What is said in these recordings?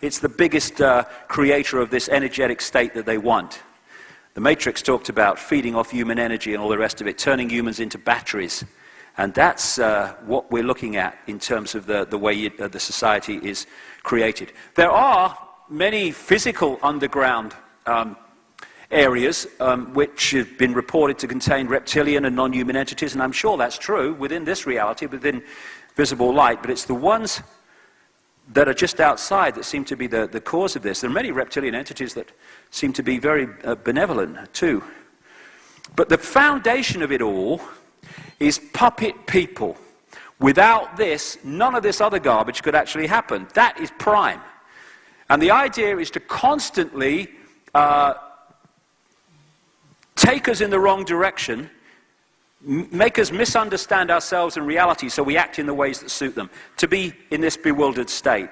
it's the biggest creator of this energetic state that they want. The Matrix talked about feeding off human energy and all the rest of it, turning humans into batteries. And that's what we're looking at in terms of the way the society is created. There are many physical underground areas which have been reported to contain reptilian and non-human entities, and I'm sure that's true within this reality, within visible light, but it's the ones that are just outside that seem to be the cause of this. There are many reptilian entities that seem to be very benevolent too. But the foundation of it all is puppet people. Without this, none of this other garbage could actually happen. That is prime. And the idea is to constantly take us in the wrong direction, make us misunderstand ourselves and reality so we act in the ways that suit them, to be in this bewildered state.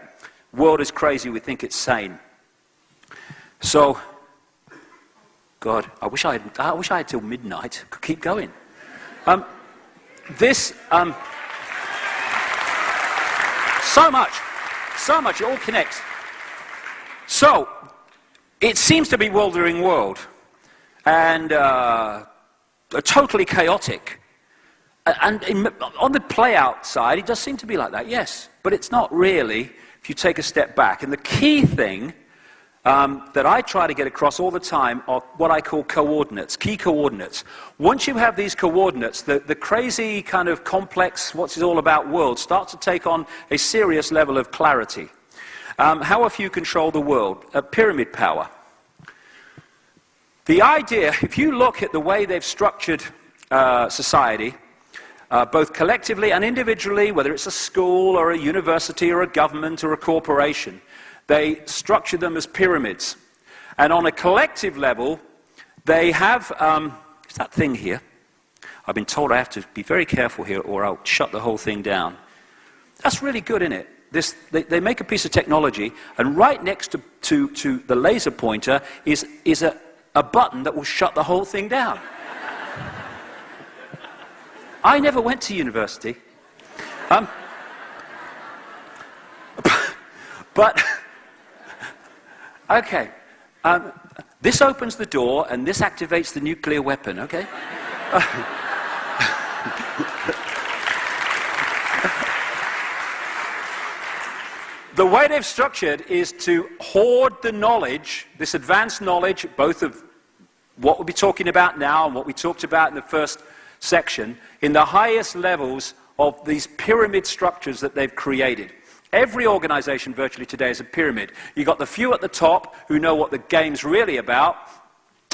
World is crazy, we think it's sane. So, God, I wish I had till midnight, could keep going. So much, it all connects. So, it seems to be a bewildering world, and totally chaotic. And on the play-out side, it does seem to be like that, yes. But it's not really, if you take a step back. And the key thing that I try to get across all the time are what I call coordinates, key coordinates. Once you have these coordinates, the crazy kind of complex, what's it all about world starts to take on a serious level of clarity. How if you control the world? Pyramid power. The idea, if you look at the way they've structured society, both collectively and individually, whether it's a school or a university or a government or a corporation, they structure them as pyramids. And on a collective level, they have, it's that thing here. I've been told I have to be very careful here or I'll shut the whole thing down. That's really good, isn't it? They make a piece of technology, and right next to the laser pointer is a button that will shut the whole thing down. I never went to university. But, okay. This opens the door, and this activates the nuclear weapon, okay? The way they've structured is to hoard the knowledge, this advanced knowledge, both of what we'll be talking about now and what we talked about in the first section, in the highest levels of these pyramid structures that they've created. Every organization virtually today is a pyramid. You've got the few at the top who know what the game's really about,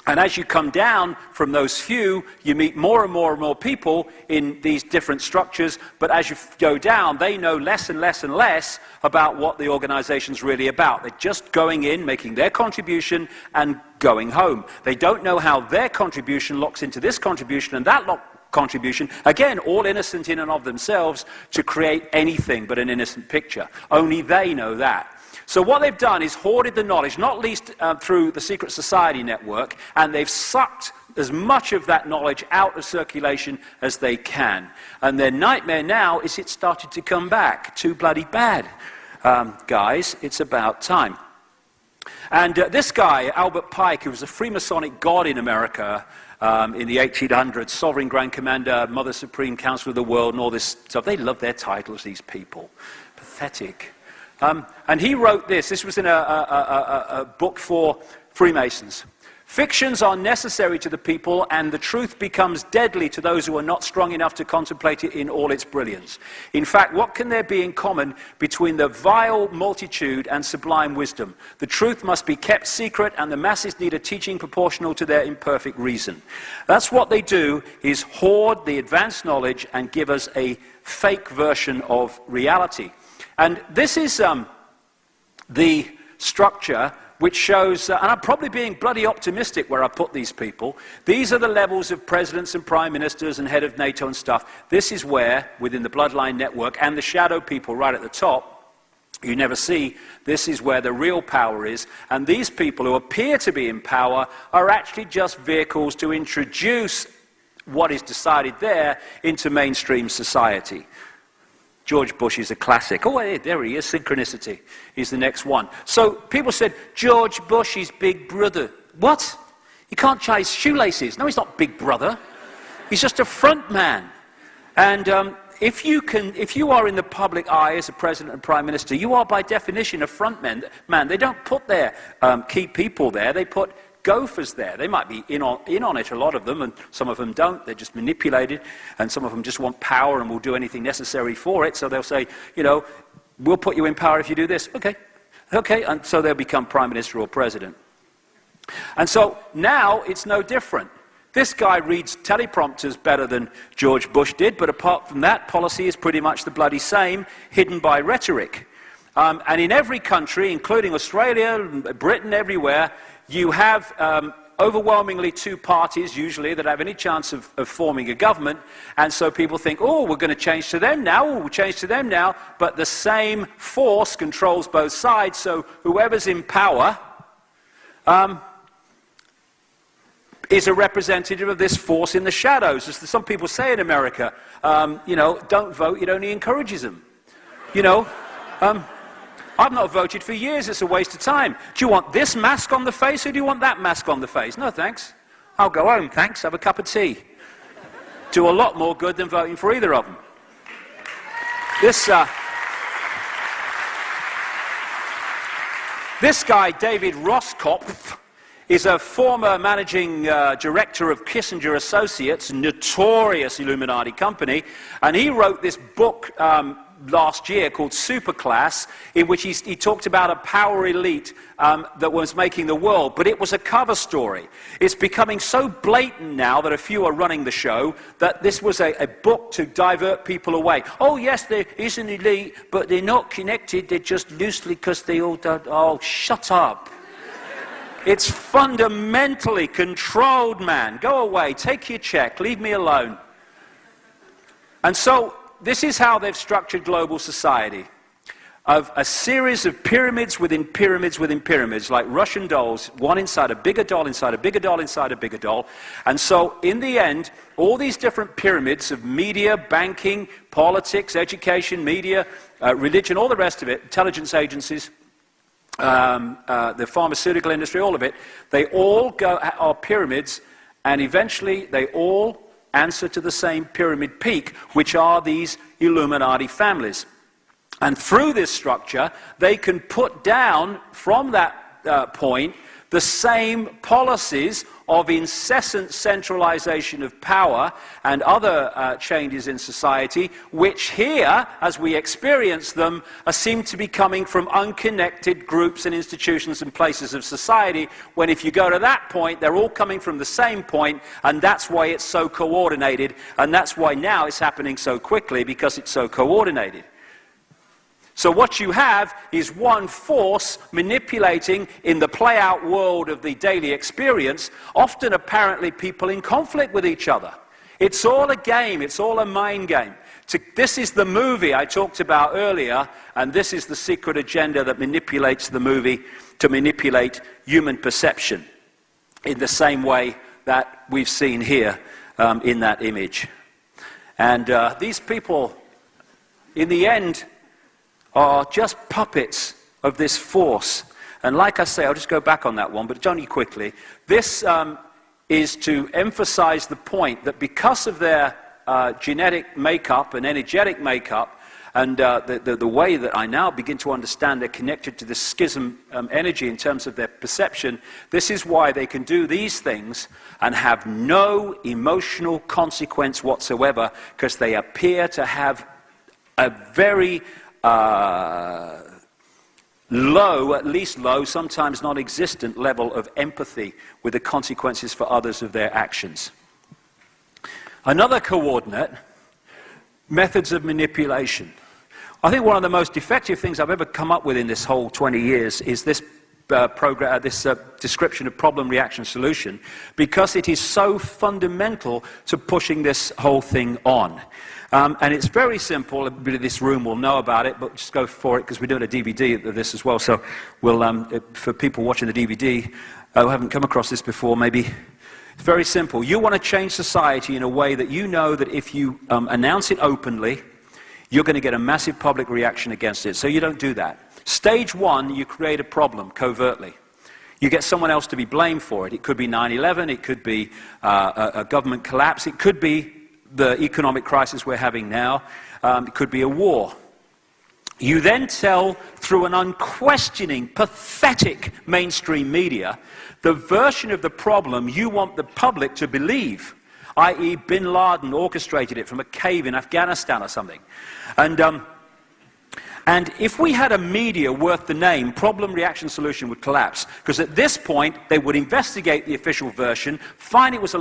and as you come down from those few, you meet more and more and more people in these different structures, but as you go down, they know less and less and less about what the organization's really about. They're just going in, making their contribution, and going home. They don't know how their contribution locks into this contribution and that contribution, again, all innocent in and of themselves, to create anything but an innocent picture. Only they know that. So what they've done is hoarded the knowledge, not least through the secret society network, and they've sucked as much of that knowledge out of circulation as they can. And their nightmare now is it's started to come back. Too bloody bad. Guys, it's about time. And this guy, Albert Pike, who was a Freemasonic god in America in the 1800s, Sovereign Grand Commander, Mother Supreme Council of the World, and all this stuff, they love their titles, these people. Pathetic. And he wrote this. This was in a book for Freemasons. Fictions are necessary to the people, and the truth becomes deadly to those who are not strong enough to contemplate it in all its brilliance. In fact, what can there be in common between the vile multitude and sublime wisdom? The truth must be kept secret, and the masses need a teaching proportional to their imperfect reason. That's what they do, is hoard the advanced knowledge and give us a fake version of reality. And this is the structure which shows, and I'm probably being bloody optimistic where I put these people. These are the levels of presidents and prime ministers and head of NATO and stuff. This is where, within the bloodline network and the shadow people right at the top, you never see, this is where the real power is. And these people who appear to be in power are actually just vehicles to introduce what is decided there into mainstream society. George Bush is a classic. Oh, hey, there he is, synchronicity. He's the next one. So people said, George Bush is big brother. What? You can't tie his shoelaces. No, he's not big brother. He's just a front man. And if you are in the public eye as a president and prime minister, you are by definition a front man. They don't put their key people there. They put gophers there. They might be in on it, a lot of them, and some of them don't. They're just manipulated, and some of them just want power and will do anything necessary for it. So they'll say, you know, we'll put you in power if you do this. Okay, and so they'll become prime minister or president. And so now it's no different. This guy reads teleprompters better than George Bush did, but apart from that, policy is pretty much the bloody same, hidden by rhetoric. And in every country, including Australia, Britain, everywhere, you have overwhelmingly two parties, usually, that have any chance of forming a government. And so people think, oh, we're going to change to them now, we'll change to them now. But the same force controls both sides, so whoever's in power is a representative of this force in the shadows. As some people say in America, you know, don't vote, it only encourages them. You know, I've not voted for years, it's a waste of time. Do you want this mask on the face or do you want that mask on the face? No, thanks. I'll go home, thanks, have a cup of tea. Do a lot more good than voting for either of them. This guy, David Roskopf, is a former managing director of Kissinger Associates, notorious Illuminati company, and he wrote this book last year called Superclass, in which he talked about a power elite that was making the world, but it was a cover story. It's becoming so blatant now that a few are running the show that this was a book to divert people away. Oh yes, there is an elite, but they're not connected, they're just loosely because they all don't. Oh, shut up. It's fundamentally controlled, man. Go away, take your check, leave me alone. And so this is how they've structured global society, of a series of pyramids within pyramids within pyramids, like Russian dolls, one inside a bigger doll, inside a bigger doll, inside a bigger doll. And so in the end, all these different pyramids of media, banking, politics, education, media, religion, all the rest of it, intelligence agencies, the pharmaceutical industry, all of it, they all are pyramids, and eventually they all answer to the same pyramid peak, which are these Illuminati families. And through this structure, they can put down from that point the same policies of incessant centralization of power and other changes in society, which here, as we experience them, seem to be coming from unconnected groups and institutions and places of society, when if you go to that point, they're all coming from the same point, and that's why it's so coordinated, and that's why now it's happening so quickly, because it's so coordinated. So what you have is one force manipulating in the play-out world of the daily experience, often apparently people in conflict with each other. It's all a game, it's all a mind game. This is the movie I talked about earlier, and this is the secret agenda that manipulates the movie to manipulate human perception in the same way that we've seen here in that image. And these people, in the end, are just puppets of this force. And like I say, I'll just go back on that one, but only quickly. This is to emphasize the point that because of their genetic makeup and energetic makeup, and the way that I now begin to understand they're connected to the schism energy in terms of their perception, this is why they can do these things and have no emotional consequence whatsoever, because they appear to have a very low, at least low, sometimes non-existent level of empathy with the consequences for others of their actions. Another coordinate, methods of manipulation. I think one of the most effective things I've ever come up with in this whole 20 years is this description of problem, reaction, solution, because it is so fundamental to pushing this whole thing on. And it's very simple. Everybody in this room will know about it, but just go for it, because we're doing a DVD of this as well. So we'll, for people watching the DVD who haven't come across this before, maybe it's very simple. You want to change society in a way that you know that if you announce it openly, you're going to get a massive public reaction against it. So you don't do that. Stage one, you create a problem covertly. You get someone else to be blamed for it. It could be 9/11, it could be a government collapse, it could be the economic crisis we're having now, it could be a war. You then tell, through an unquestioning, pathetic mainstream media, the version of the problem you want the public to believe, i.e. Bin Laden orchestrated it from a cave in Afghanistan or something. And if we had a media worth the name, problem, reaction, solution would collapse. Because at this point, they would investigate the official version, find it was a